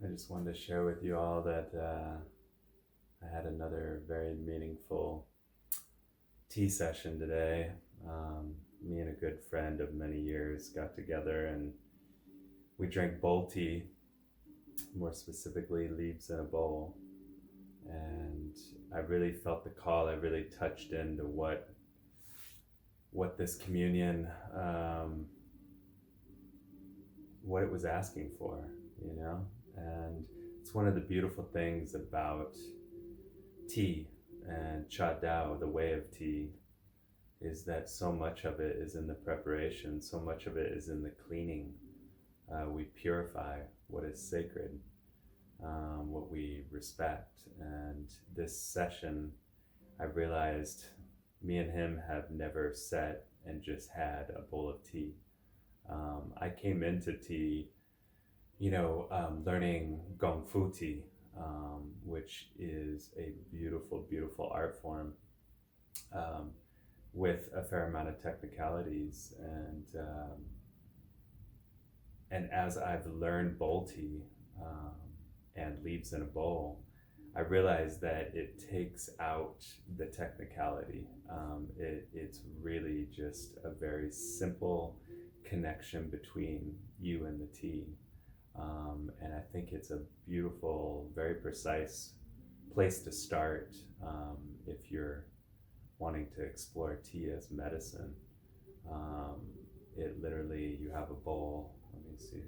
I just wanted to share with you all that I had another very meaningful tea session today. Me and a good friend of many years got together and we drank bowl tea, more specifically, leaves in a bowl. And I really felt the call. I really touched into what this communion, what it was asking for, you know. And it's one of the beautiful things about tea and cha dao, the way of tea, is that so much of it is in the preparation, so much of it is in the cleaning. We purify what is sacred, what we respect. And this session, I realized me and him have never sat and just had a bowl of tea. I came into tea, learning Gong Fu tea, which is a beautiful, beautiful art form, um, with a fair amount of technicalities. And as I've learned bowl tea, um, and leaves in a bowl, I realized that it takes out the technicality. It's really just a very simple connection between you and the tea. And I think it's a beautiful, very precise place to start, if you're wanting to explore tea as medicine. Um, it literally, you have a bowl. Let me see.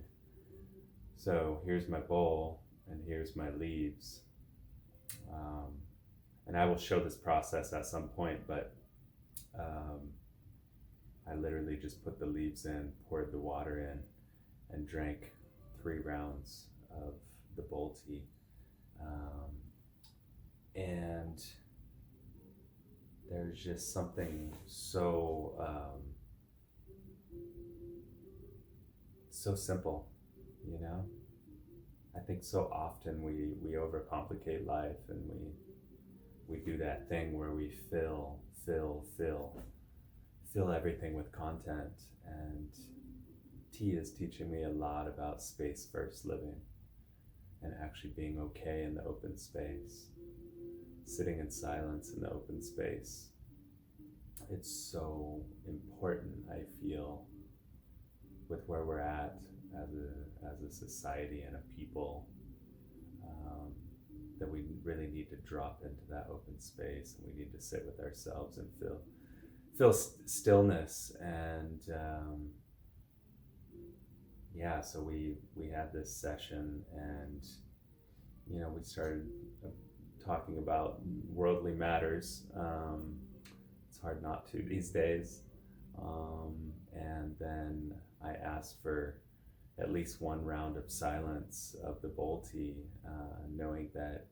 So here's my bowl, and here's my leaves. Um, and I will show this process at some point, but um, I literally just put the leaves in, poured the water in, and drank 3 rounds of the bowl tea. Um, and there's just something so simple, you know. I think so often we overcomplicate life, and we do that thing where we fill everything with content. And tea is teaching me a lot about space first living, and actually being okay in the open space, sitting in silence in the open space. It's so important, I feel, with where we're at as a society and a people, um, that we really need to drop into that open space, and we need to sit with ourselves and feel stillness. And yeah, so we had this session, and we started talking about worldly matters. It's hard not to these days. And then I asked for at least one round of silence of the bowl tea, knowing that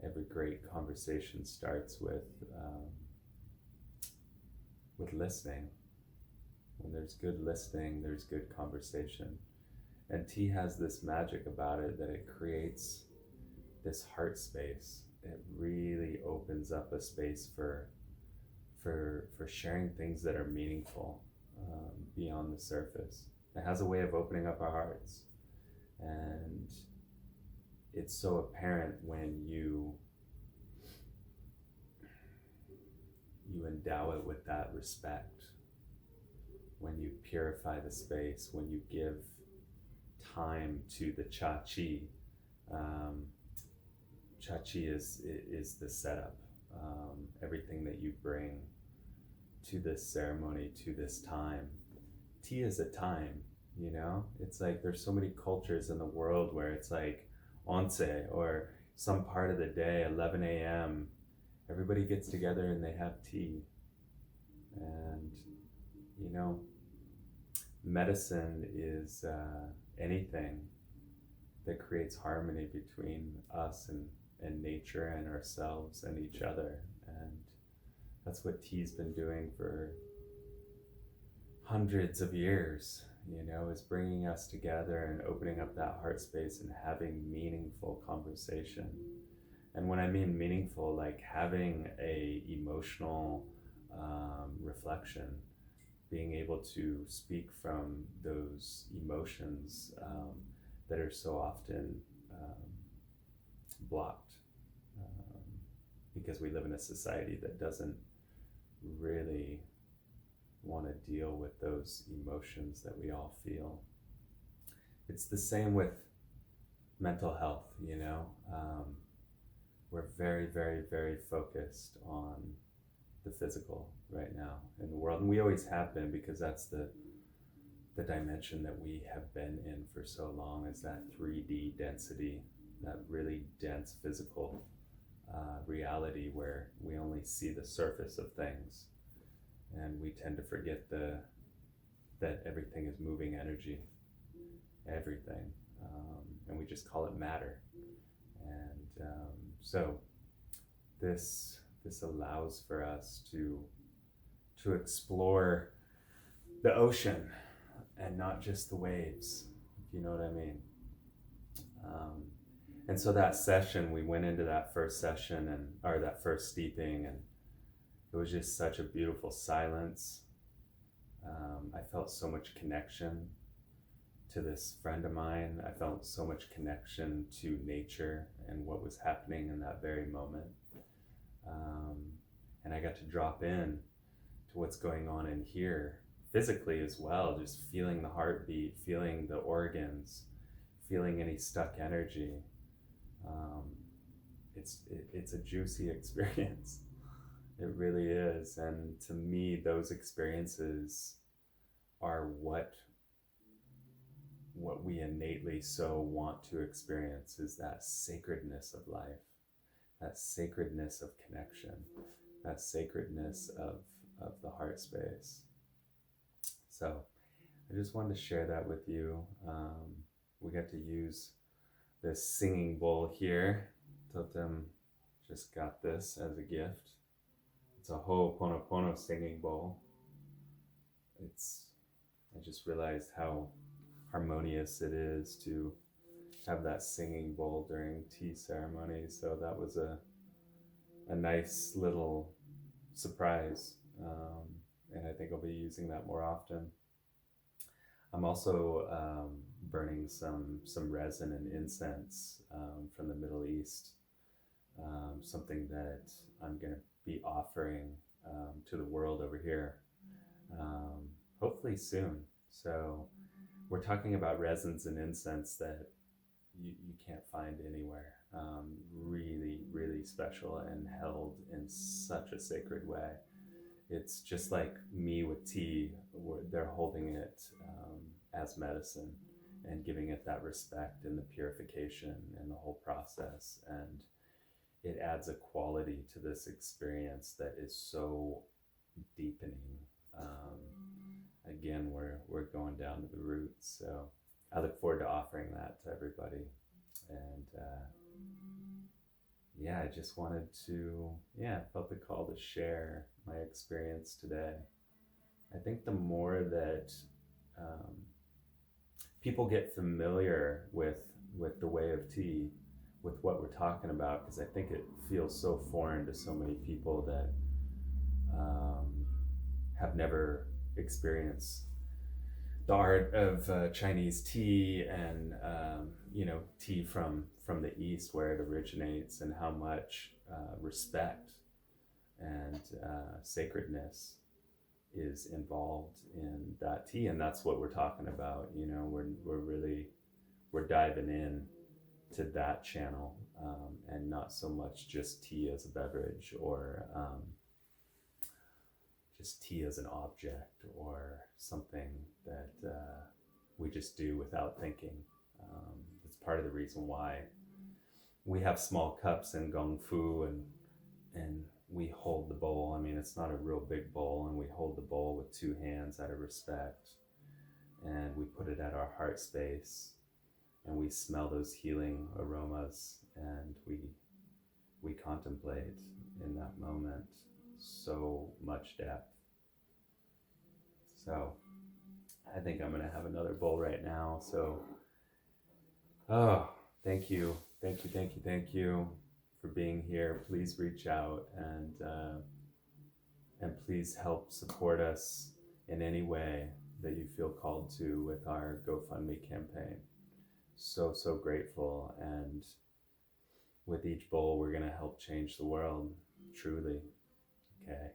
every great conversation starts with listening. When there's good listening, there's good conversation. And tea has this magic about it that it creates this heart space. It really opens up a space for sharing things that are meaningful, beyond the surface. It has a way of opening up our hearts, and it's so apparent when you endow it with that respect, when you purify the space, when you give time to the cha chi. Um, Cha chi is the setup. Everything that you bring to this ceremony, to this time. Tea is a time, It's like there's so many cultures in the world where it's like once, or some part of the day, 11 a.m., everybody gets together and they have tea. And, you know, medicine is anything that creates harmony between us and nature and ourselves and each other. And that's what tea's been doing for hundreds of years, is bringing us together and opening up that heart space and having meaningful conversation. And when I mean meaningful, like having a emotional reflection, being able to speak from those emotions, that are so often blocked, because we live in a society that doesn't really want to deal with those emotions that we all feel. It's the same with mental health, you know. We're very, very, very focused on the physical right now in the world, and we always have been, because that's the dimension that we have been in for so long, is that 3D density, that really dense physical reality where we only see the surface of things, and we tend to forget that everything is moving energy, everything, and we just call it matter. And so this allows for us to explore the ocean and not just the waves, if you know what I mean. And so that session, we went into that first session, or that first steeping, and it was just such a beautiful silence. I felt so much connection to this friend of mine. I felt so much connection to nature and what was happening in that very moment. And I got to drop in to what's going on in here physically as well, just feeling the heartbeat, feeling the organs, feeling any stuck energy. It's a juicy experience. It really is. And to me, those experiences are what we innately so want to experience, is that sacredness of life, that sacredness of connection, that sacredness of the heart space. So I just wanted to share that with you. We got to use this singing bowl here. Totem just got this as a gift. It's a Ho'oponopono singing bowl. I just realized how harmonious it is to have that singing bowl during tea ceremony. So that was a nice little surprise. And I think I'll be using that more often. I'm also burning some resin and incense from the Middle East, something that I'm going to be offering to the world over here, hopefully soon. So we're talking about resins and incense that you can't find anywhere. Really, really special and held in such a sacred way. It's just like me with tea, they're holding it as medicine and giving it that respect and the purification and the whole process. And it adds a quality to this experience that is so deepening. Again, we're going down to the roots. So I look forward to offering that to everybody. And I just wanted to, felt the call to share my experience today. I think the more that people get familiar with the way of tea, with what we're talking about, because I think it feels so foreign to so many people that have never experienced the art of Chinese tea and tea from the East, where it originates, and how much respect and sacredness is involved in that tea. And that's what we're talking about. We're diving in to that channel, and not so much just tea as a beverage, or just tea as an object, or something that we just do without thinking. It's part of the reason why we have small cups in Gong Fu, and we hold the bowl. I mean, it's not a real big bowl, and we hold the bowl with two hands out of respect, and we put it at our heart space, and we smell those healing aromas, and we contemplate in that moment so much depth. So I think I'm gonna have another bowl right now. So thank you for being here. Please reach out, and please help support us in any way that you feel called to with our GoFundMe campaign. so grateful. And with each bowl, we're going to help change the world, truly. Okay.